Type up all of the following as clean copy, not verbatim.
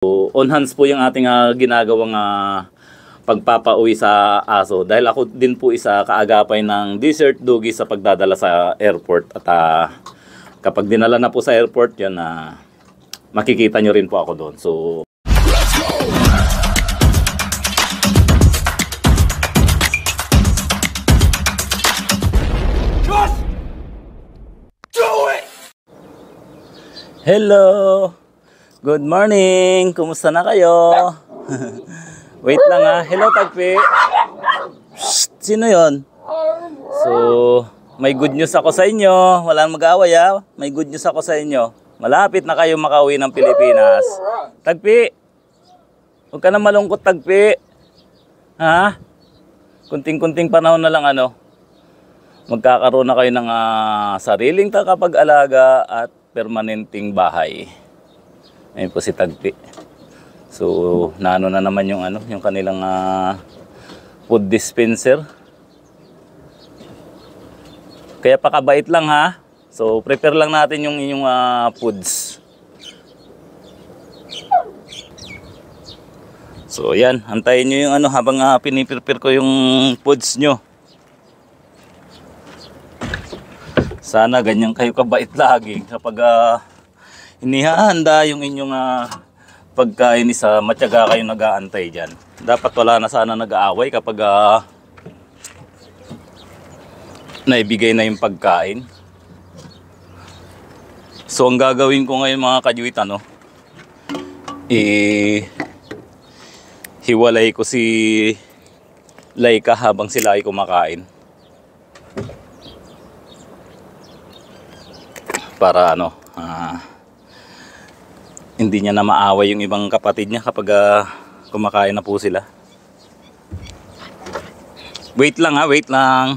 So, on hands po yung ating ginagawang pagpapauwi sa aso. Dahil ako din po isa kaagapay ng Desert Doggy sa pagdadala sa airport. At kapag dinala na po sa airport, yan makikita nyo rin po ako doon. So, hello! Good morning! Kumusta na kayo? Wait lang Hello, Tagpi! Shh! Sino yon? So, may good news ako sa inyo. Walang mag-aaway May good news ako sa inyo. Malapit na kayo makauwi ng Pilipinas. Tagpi! Huwag ka na malungkot, Tagpi. Ha? Kunting-kunting panahon na lang magkakaroon na kayo ng sariling takapag-alaga at permanenteng bahay. Ayun po si Tagpi. So, naano na naman yung yung kanilang food dispenser. Kaya pakabait lang So, prepare lang natin yung inyong foods. So, yan, antayin niyo yung habang piniprepare ko yung foods nyo. Sana ganyan kayo kabait lagi kapag inihahanda yung inyong pagkain, matyaga kayo nag-aantay dyan. Dapat wala na sana nag-aaway kapag naibigay na yung pagkain. So ang gagawin ko ngayon mga kajuit, hiwalay ko si Laika habang sila ay kumakain. Para hindi niya na maaway yung ibang kapatid niya kapag kumakain na po sila. Wait lang wait lang.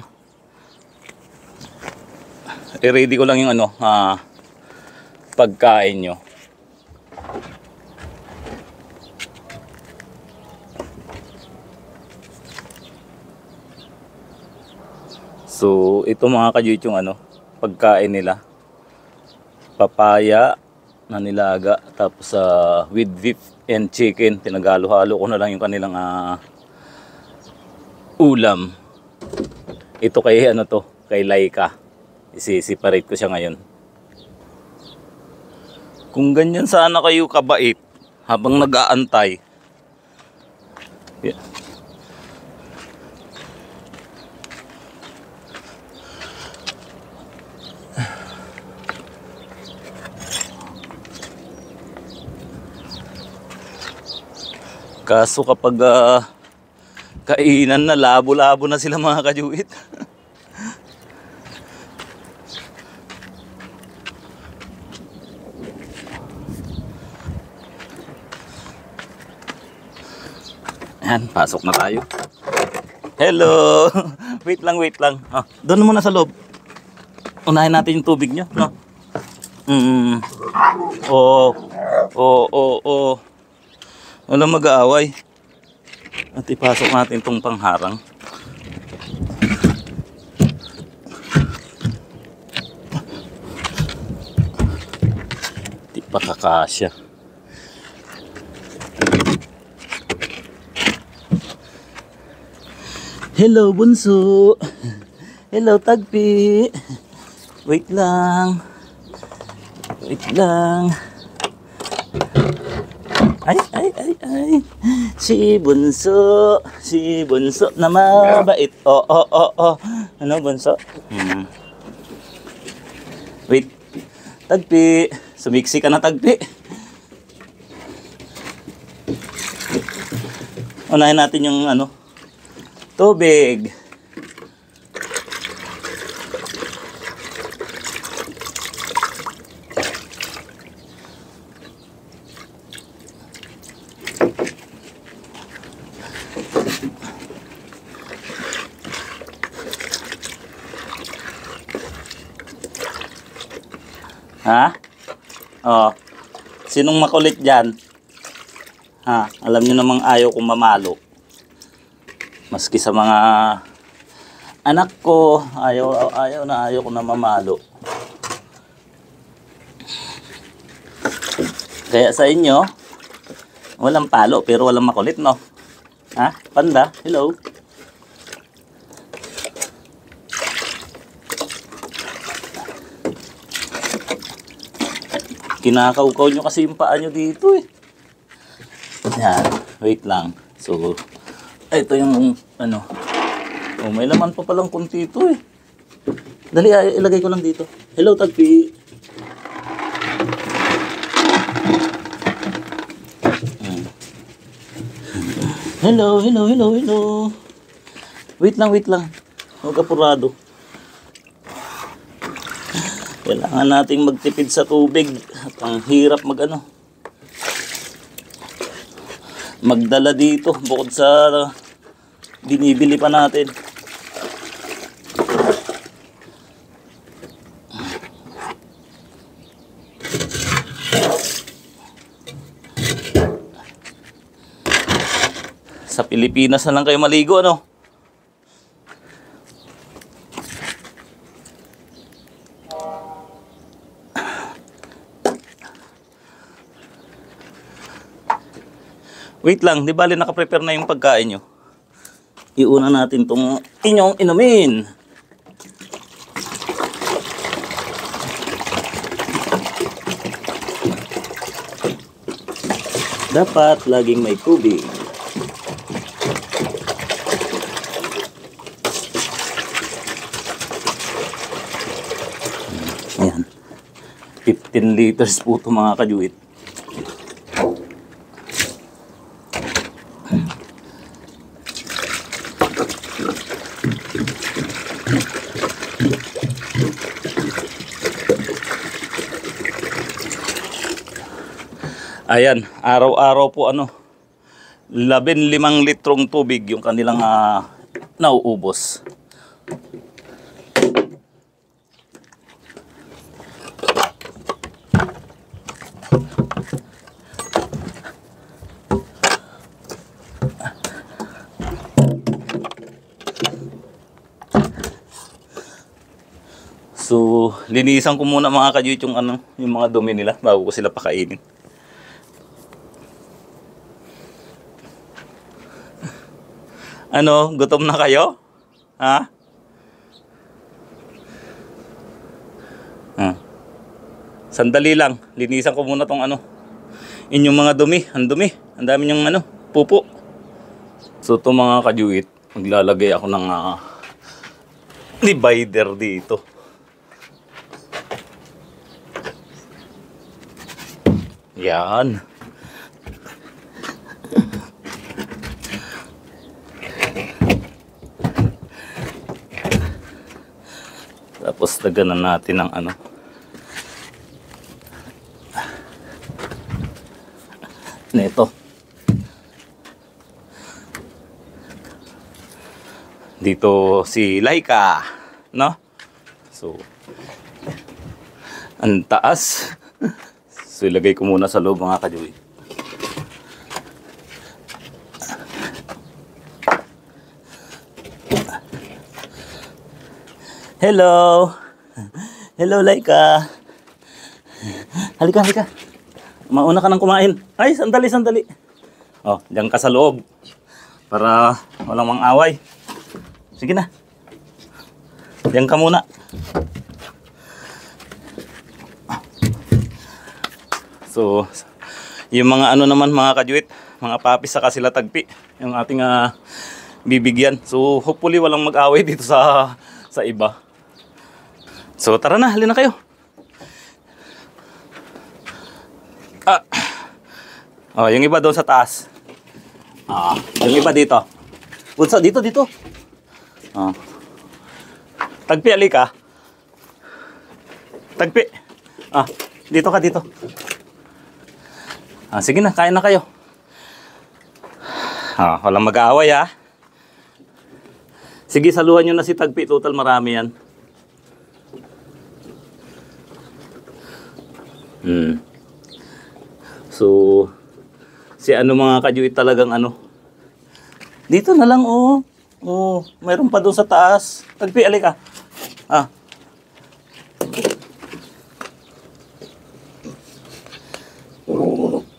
I-ready ko lang yung pagkain nyo. So ito mga kajuit yung pagkain nila. Papaya na nilaga, tapos with beef and chicken, pinagalo-halo ko na lang yung kanilang ulam. Ito kay kay Laika. Isi-separate ko siya ngayon. Kung ganyan sana kayo kabait habang nag-aantay. Yeah. Kaso kapag kainan na, labo-labo na sila mga kajuit. Ayan, pasok na tayo. Hello! Wait lang. Doon muna sa loob. Unahin natin yung tubig nyo. Walang mag-aaway. At ipasok natin itong pangharang. Di pa kakasya. Hello, bunso. Hello, Tagpi. Wait lang. Ay. Si bunso na mabait. Ano, bunso? Wait. Tagpi, sumiksi ka na, Tagpi. Unahin natin yung tubig. Sinong makulit dyan? Alam nyo namang ayaw kong mamalo. Maski sa mga anak ko, ayaw ko na mamalo. Kaya sa inyo, Walang palo, pero walang makulit, no? Ha? Panda, hello? Kinakaukaw nyo kasi yung paa nyo dito eh. Yan, wait lang. So, ito yung ano. Oh, may laman pa palang kunti ito eh. Dali, ilagay ko lang dito. Hello, Tagpi. Hello, hello, hello, hello. Wait lang. Huwag apurado. Kailangan nating magtipid sa tubig. At ang hirap magdala dito bukod sa binibili pa natin. Sa Pilipinas na lang kayo maligo, ano? Wait lang, di bali naka-prepare na yung pagkain nyo. Iuna natin itong inyong inumin. Dapat laging may tubig. Ayan. 15 liters po ito mga kajuit. Ayan, araw-araw po 15 litrong tubig yung kanilang nauubos. So, linisan ko muna mga kajuit yung yung mga dumi nila bago ko sila pakainin. Ano, gutom na kayo? Ha? Sandali lang, linisan ko muna tong inyong mga dumi, ang dumi. Ang dami yung pupo. So, itong mga kajuit, maglalagay ako ng divider dito. Yan. Tapos daganan natin ng neto. Dito si Laika, no? So, ang taas. So, ilagay ko muna sa loob mga kajuit. Hello! Hello, Laika! Halika. Mauna ka nang kumain. Ay, sandali. Oh, diyan ka sa loob. Para walang mang-away. Sige na. Diyan ka muna. So, yung mga naman mga kajuit, mga papis saka sila Tagpi, yung ating bibigyan. So, hopefully walang mag-away dito sa iba. So, tara na, halina kayo. Oh, yung iba doon sa taas. Yung iba dito. Bunso, dito. Tagpi, alika. Tagpi. Dito ka, dito. Sige na, kain na kayo. Walang mag-aaway Sige, saluhan nyo na si Tagpi. Total marami yan. So, si mga kajuit talagang dito na lang mayroon pa doon sa taas. Tagpi, alika.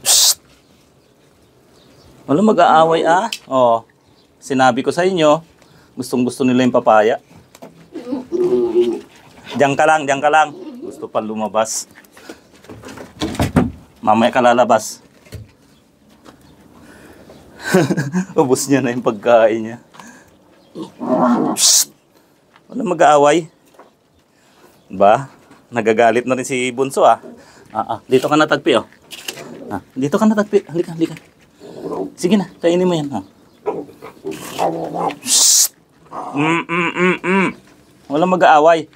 Shh. Wala mag-aaway ah. Oh, sinabi ko sa inyo, gustong-gusto nila yung papaya. Diyan ka lang, diyan ka lang. Gusto pa lumabas. Mamaya ka lalabas. Ubus niya na yung pagkain niya. Psst! Wala mag-aaway. Ba? Nagagalit na rin si Bunso ah. Dito ka na tagpi oh. Dito ka na tagpi. Halika, halika. Sige na, kainin mo yan ha. Psst! Wala mag-aaway.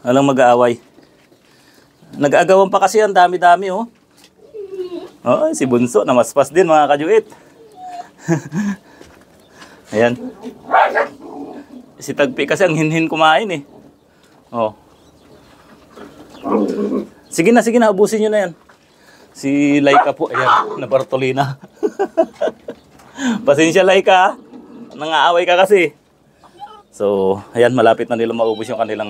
Walang mag-aaway. Nag-aagawan pa kasi ang dami-dami oh. Oh, si Bunso namaspas din mga kajuit. Ayan. Si Tagpi kasi ang hinhin kumain eh. Oh. Sige na, ubusin nyo na yan. Si Laika po, ayan, na Bartolina. Pasensya Laika, nangaaway ka kasi. So, ayan, malapit na nila maubos yung kanilang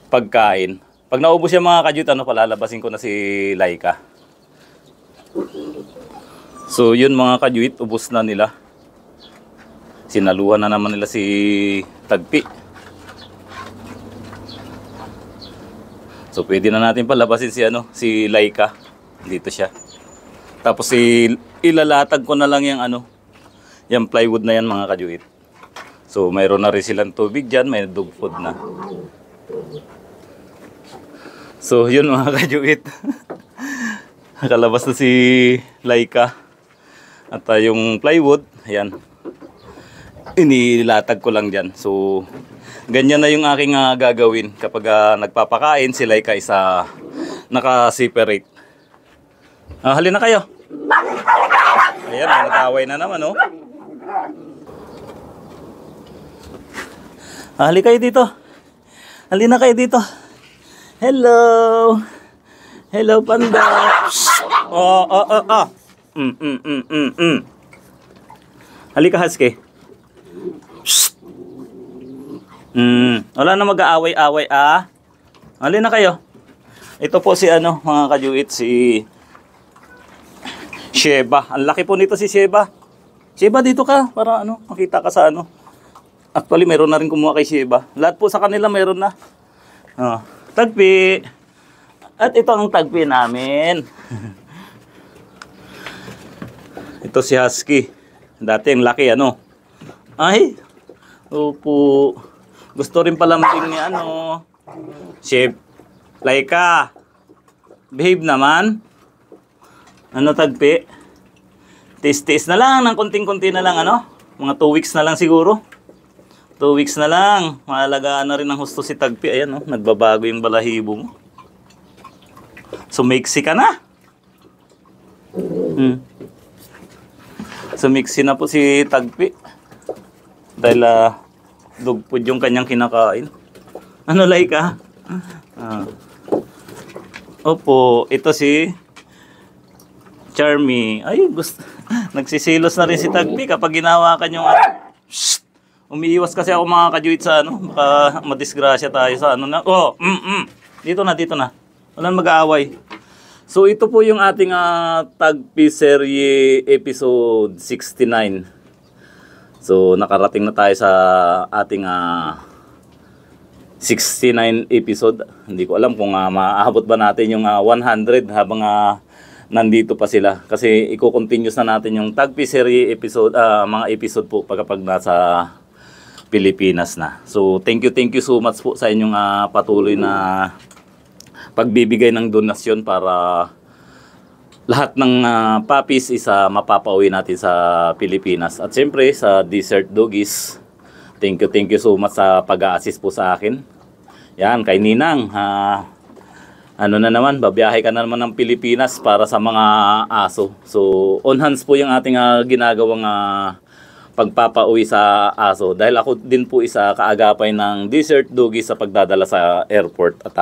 pagkain. Pag naubos yung mga kajuit, palalabasin ko na si Laika. So, yun mga kajuit, ubos na nila. Sinaluhan na naman nila si Tagpi. So, pwede na natin palabasin si Laika. Dito siya. Tapos, ilalatag ko na lang yung plywood na yan mga kajuit. So, mayroon na rin silang tubig dyan. May dog food na. So, yun mga kajuit. Nakalabas na si Laika. At yung plywood, ayan. Inilatag ko lang dyan. So, ganyan na yung aking gagawin kapag nagpapakain si Laika isa naka-separate. Halina kayo. Ayan, nag-away na naman oh. Halika kayo dito. Halina kayo dito. Hello. Hello panda. Halika husky. Wala na mag-aaway-away ah. Halina kayo. Ito po si mga kajuit, si Sheba. Ang laki po nito si Sheba. Sheba dito ka para makita ka sa Actually meron na rin kumuha kay Sheba. Lahat po sa kanila meron na. Tagpi. At ito ang tagpi namin. Ito si Husky. Dati ang laki Ay. Opo. Gusto rin palambing ni Chef Laika. Behave naman. Tagpi? Tiis-tiis na lang. Ng konting-konti na lang Mga 2 weeks na lang siguro. 2 weeks na lang. Mahalagaan na rin ng husto si Tagpi. Ayan nagbabago yung balahibo mo. Sumiksi ka na. Sumiksi na po si Tagpi. Dahil dog food yung kanyang kinakain. Laika? Opo, ito si Charmy. Ay, nagsisilos na rin si Tagpi kapag ginawakan yung umiiwas kasi ako mga kajuit sa baka madisgrasya tayo sa Dito na. Walang mag-aaway. So ito po yung ating Tagpi serye episode 69. So nakarating na tayo sa ating 69 episode. Hindi ko alam kung maaabot ba natin yung 100 habang nandito pa sila. Kasi i-continuous na natin yung Tagpi serye episode, mga episode po pagkapag nasa Pilipinas na. So thank you so much po sa inyong patuloy na pagbibigay ng donasyon para lahat ng puppies mapapauwi natin sa Pilipinas. At siyempre sa Desert Doggies, thank you so much sa pag-a-assist po sa akin. Yan, kay Ninang. Na naman, babiyahe ka na naman ng Pilipinas para sa mga aso. So, on hands po yung ating ginagawang pagpapauwi sa aso. Dahil ako din po isa kaagapay ng Desert Doggies sa pagdadala sa airport. At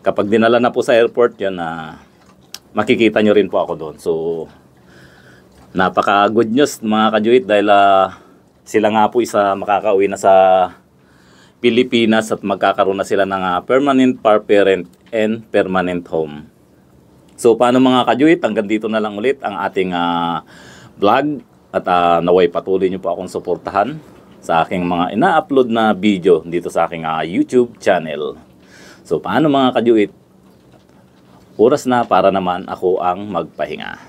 kapag dinala na po sa airport, yan makikita nyo rin po ako doon. So, napaka good news mga kajuit dahil sila nga po isa makakauwi na sa Pilipinas at magkakaroon na sila ng permanent par parent and permanent home. So paano mga kajuit, hanggang dito na lang ulit ang ating vlog. At naway patuloy nyo po akong suportahan sa aking mga ina-upload na video dito sa aking YouTube channel. So paano mga kajuit, oras na para naman ako ang magpahinga.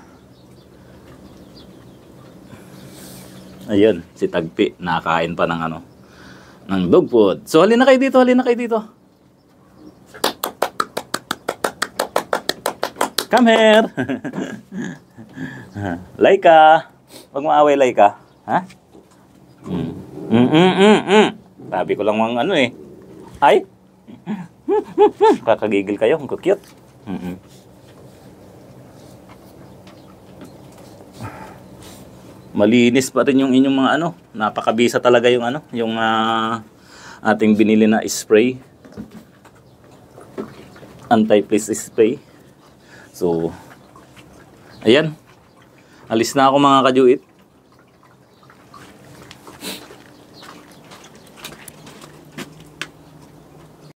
Ayun, si Tagpi nakain pa ng ng dog food. So halina kayo dito, halina kayo dito. Come here. Laika. Huwag maaway, Laika. Ha? Sabi ko lang mga Ay. Kakagigil kayo. Ang cute. Malinis pa rin yung inyong mga napakabisa talaga yung yung ating binili na spray. Anti-fleas spray. So, ayan. Alis na ako mga kajuit.